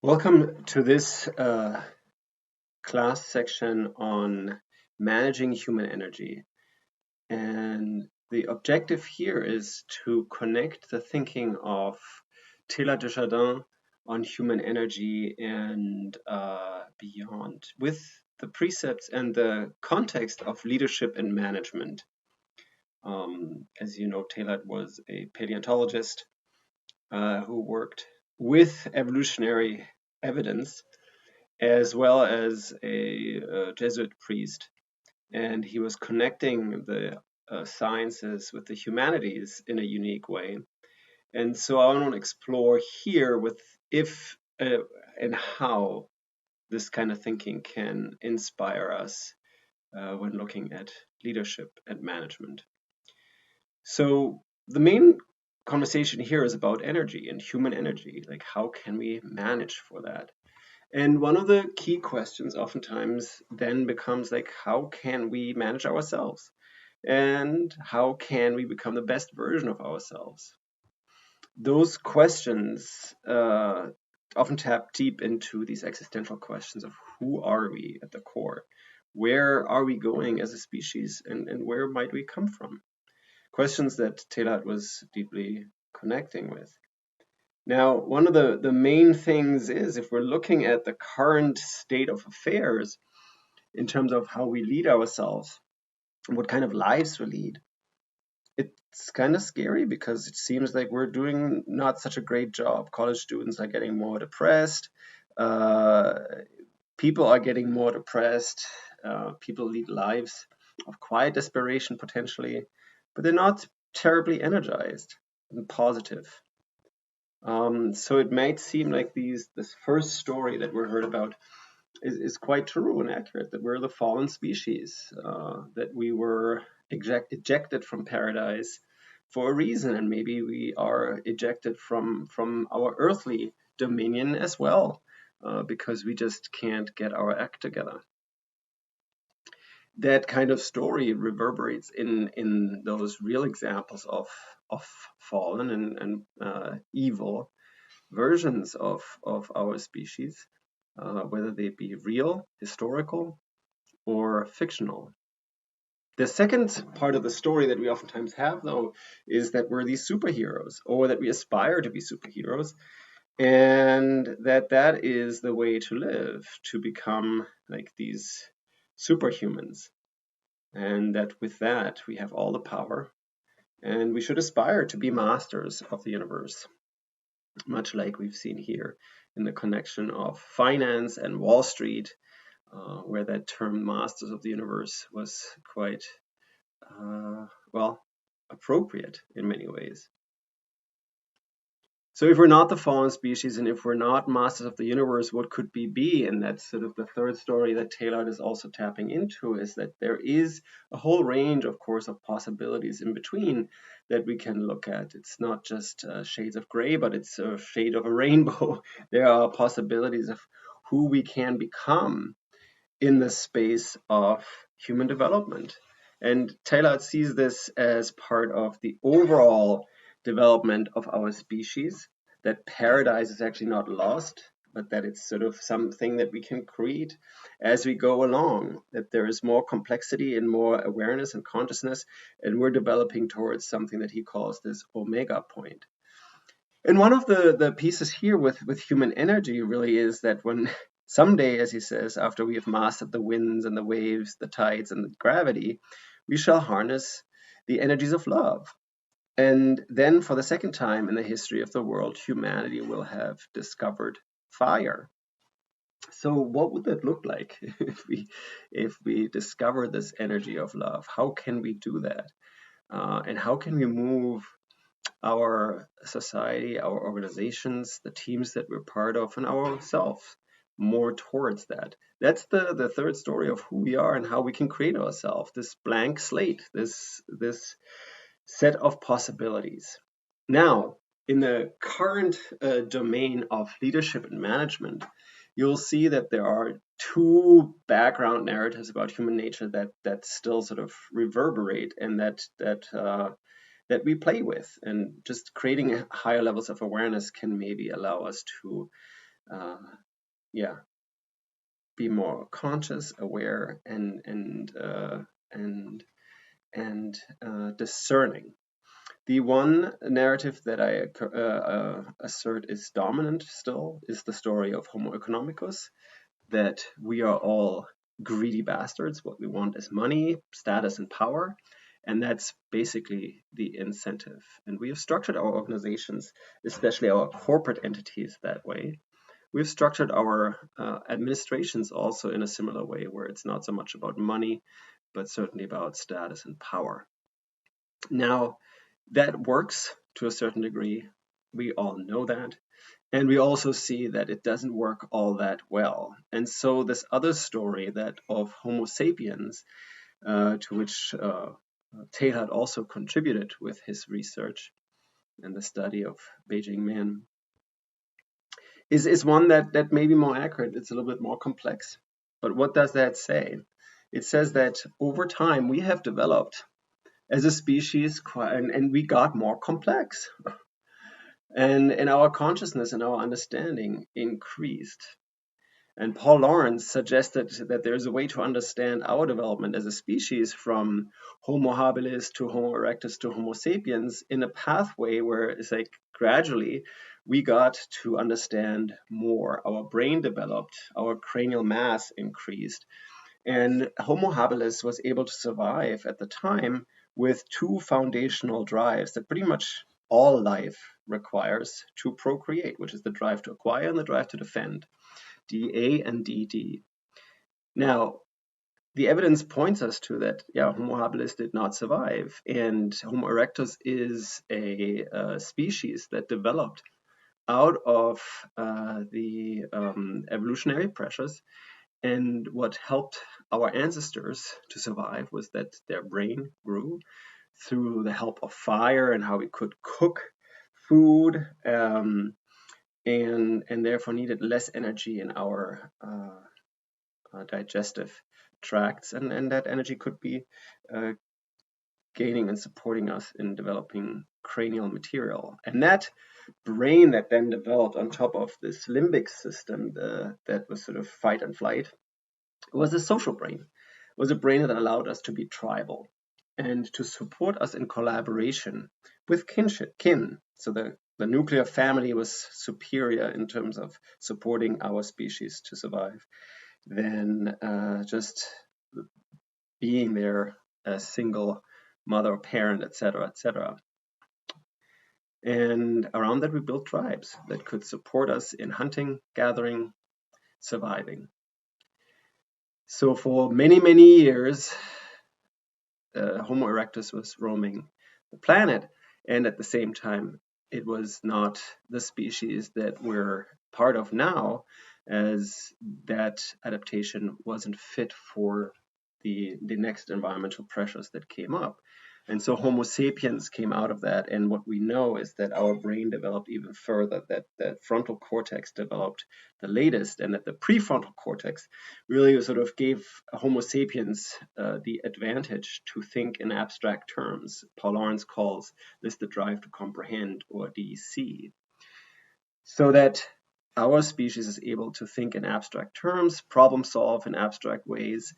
Welcome to this class section on managing human energy. And the objective here is to connect the thinking of Teilhard de Chardin on human energy and beyond with the precepts and the context of leadership and management. As you know, Teilhard was a paleontologist who worked with evolutionary evidence as well as a Jesuit priest, and he was connecting the sciences with the humanities in a unique way. And so I want to explore here with if and how this kind of thinking can inspire us when looking at leadership and management. So the main conversation here is about energy and human energy. Like, how can we manage for that? And one of the key questions oftentimes then becomes like, how can we manage ourselves? And how can we become the best version of ourselves? Those questions often tap deep into these existential questions of who are we at the core? Where are we going as a species? And where might we come from? Questions that Teilhard was deeply connecting with. Now, one of the main things is if we're looking at the current state of affairs in terms of how we lead ourselves, what kind of lives we lead, it's kind of scary because it seems like we're doing not such a great job. College students are getting more depressed. Uh, People are getting more depressed. People lead lives of quiet desperation potentially, but they're not terribly energized and positive. So it might seem like this first story that we heard about is quite true and accurate, that we're the fallen species, that we were ejected from paradise for a reason, and maybe we are ejected from our earthly dominion as well, because we just can't get our act together. That kind of story reverberates in those real examples of fallen and evil versions of our species, whether they be real, historical, or fictional. The second part of the story that we oftentimes have, though, is that we're these superheroes, or that we aspire to be superheroes, and that is the way to live, to become like these superhumans, and that with that we have all the power, and we should aspire to be masters of the universe, much like we've seen here in the connection of finance and Wall Street, where that term masters of the universe was quite, well, appropriate in many ways. So if we're not the fallen species and if we're not masters of the universe, what could we be? And that's sort of the third story that Teilhard is also tapping into, is that there is a whole range, of course, of possibilities in between that we can look at. It's not just shades of gray, but it's a shade of a rainbow. There are possibilities of who we can become in the space of human development. And Teilhard sees this as part of the overall development of our species, that paradise is actually not lost, but that it's sort of something that we can create as we go along, that there is more complexity and more awareness and consciousness, and we're developing towards something that he calls this omega point. And one of the pieces here with human energy really is that when someday, as he says, after we have mastered the winds and the waves, the tides and the gravity, we shall harness the energies of love. And then for the second time in the history of the world, humanity will have discovered fire. So what would that look like if we discover this energy of love? How can we do that? And how can we move our society, our organizations, the teams that we're part of, and ourselves more towards that? That's the third story of who we are and how we can create ourselves, this blank slate, this set of possibilities. Now, in the current domain of leadership and management, you'll see that there are two background narratives about human nature that still sort of reverberate and that we play with, and just creating higher levels of awareness can maybe allow us to yeah, be more conscious, aware, and discerning. The one narrative that I assert is dominant still is the story of Homo economicus, that we are all greedy bastards. What we want is money, status, and power. And that's basically the incentive. And we have structured our organizations, especially our corporate entities, that way. We've structured our administrations also in a similar way, where it's not so much about money, but certainly about status and power. Now, that works to a certain degree. We all know that. And we also see that it doesn't work all that well. And so this other story, that of Homo sapiens, to which Teilhard also contributed with his research and the study of Beijing men, is one that may be more accurate. It's a little bit more complex. But what does that say? It says that over time we have developed as a species, and we got more complex. And our consciousness and our understanding increased. And Paul Lawrence suggested that there's a way to understand our development as a species from Homo habilis to Homo erectus to Homo sapiens in a pathway where it's like gradually we got to understand more. Our brain developed, our cranial mass increased, and Homo habilis was able to survive at the time with two foundational drives that pretty much all life requires to procreate, which is the drive to acquire and the drive to defend. DA and DD. Now, the evidence points us to that, Homo habilis did not survive, and Homo erectus is a species that developed out of the evolutionary pressures. And what helped our ancestors to survive was that their brain grew through the help of fire and how we could cook food. And therefore needed less energy in our digestive tracts, and that energy could be gaining and supporting us in developing cranial material. And that brain that then developed on top of this limbic system that was sort of fight and flight was a social brain. It was a brain that allowed us to be tribal and to support us in collaboration with kin. So the nuclear family was superior in terms of supporting our species to survive than just being there as single mother, parent, etc., etc. And around that, we built tribes that could support us in hunting, gathering, surviving. So for many, many years, Homo erectus was roaming the planet, and at the same time, it was not the species that we're part of now, as that adaptation wasn't fit for the next environmental pressures that came up. And so Homo sapiens came out of that, and what we know is that our brain developed even further, that frontal cortex developed the latest, and that the prefrontal cortex really sort of gave Homo sapiens the advantage to think in abstract terms. Paul Lawrence calls this the drive to comprehend, or DC. So that our species is able to think in abstract terms, problem solve in abstract ways,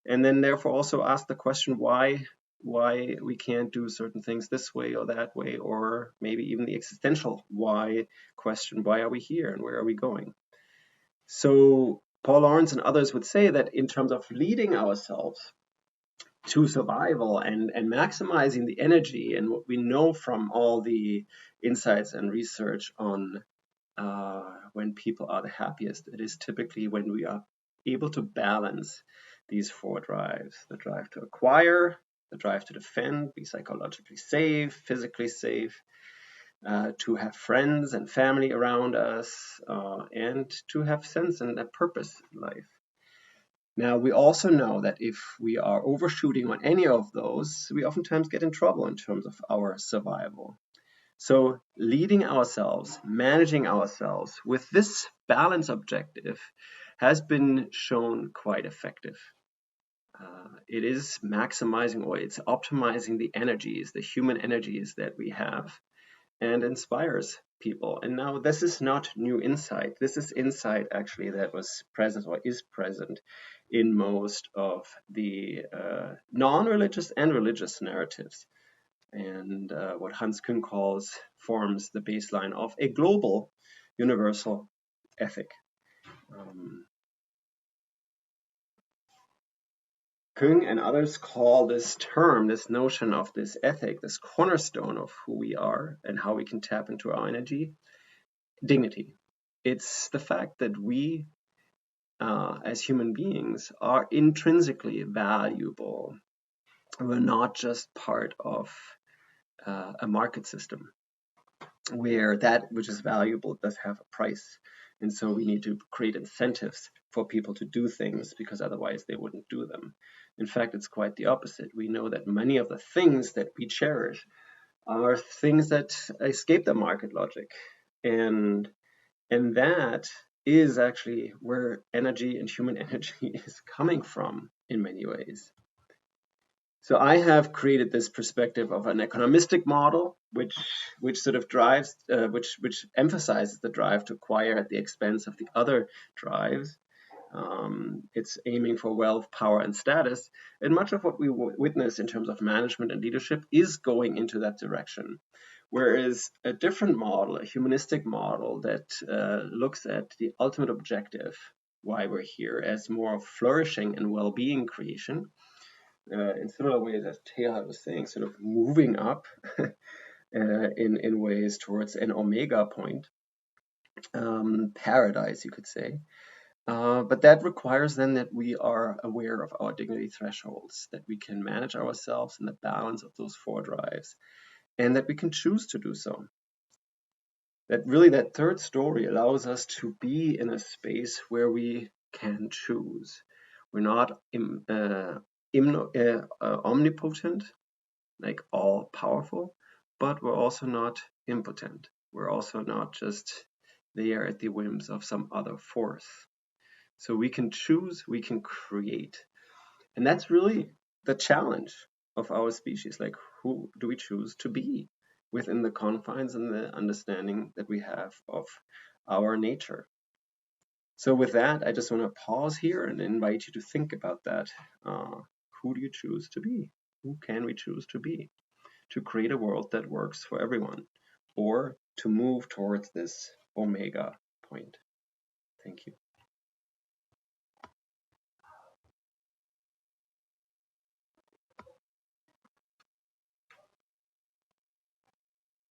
and then therefore also ask the question why we can't do certain things this way or that way, or maybe even the existential why question, why are we here and where are we going? So Paul Lawrence and others would say that in terms of leading ourselves to survival and maximizing the energy, and what we know from all the insights and research on when people are the happiest, it is typically when we are able to balance these four drives: the drive to acquire, the drive to defend, be psychologically safe, physically safe, to have friends and family around us, and to have sense and a purpose in life. Now, we also know that if we are overshooting on any of those, we oftentimes get in trouble in terms of our survival. So leading ourselves, managing ourselves with this balance objective has been shown quite effective. It is maximizing, or it's optimizing the energies, the human energies that we have, and inspires people. And now this is not new insight. This is insight actually that was present or is present in most of the non-religious and religious narratives. And what Hans Küng forms the baseline of a global universal ethic. Küng and others call this term, this notion of this ethic, this cornerstone of who we are and how we can tap into our energy, dignity. It's the fact that we, as human beings, are intrinsically valuable. We're not just part of a market system where that which is valuable does have a price. And so we need to create incentives for people to do things because otherwise they wouldn't do them. In fact, it's quite the opposite. We know that many of the things that we cherish are things that escape the market logic. And that is actually where energy and human energy is coming from in many ways. So I have created this perspective of an economistic model, which sort of drives, which emphasizes the drive to acquire at the expense of the other drives. It's aiming for wealth, power, and status, and much of what we witness in terms of management and leadership is going into that direction. Whereas a different model, a humanistic model that looks at the ultimate objective, why we're here, as more of flourishing and well-being creation, in similar ways as Teilhard was saying, sort of moving up in ways towards an omega point, paradise, you could say. But that requires then that we are aware of our dignity thresholds, that we can manage ourselves in the balance of those four drives, and that we can choose to do so. That really, that third story allows us to be in a space where we can choose. We're not omnipotent, like all powerful, but we're also not impotent. We're also not just there at the whims of some other force. So we can choose, we can create. And that's really the challenge of our species. Like, who do we choose to be within the confines and the understanding that we have of our nature? So with that, I just want to pause here and invite you to think about that. Who do you choose to be? Who can we choose to be to create a world that works for everyone, or to move towards this omega point? Thank you.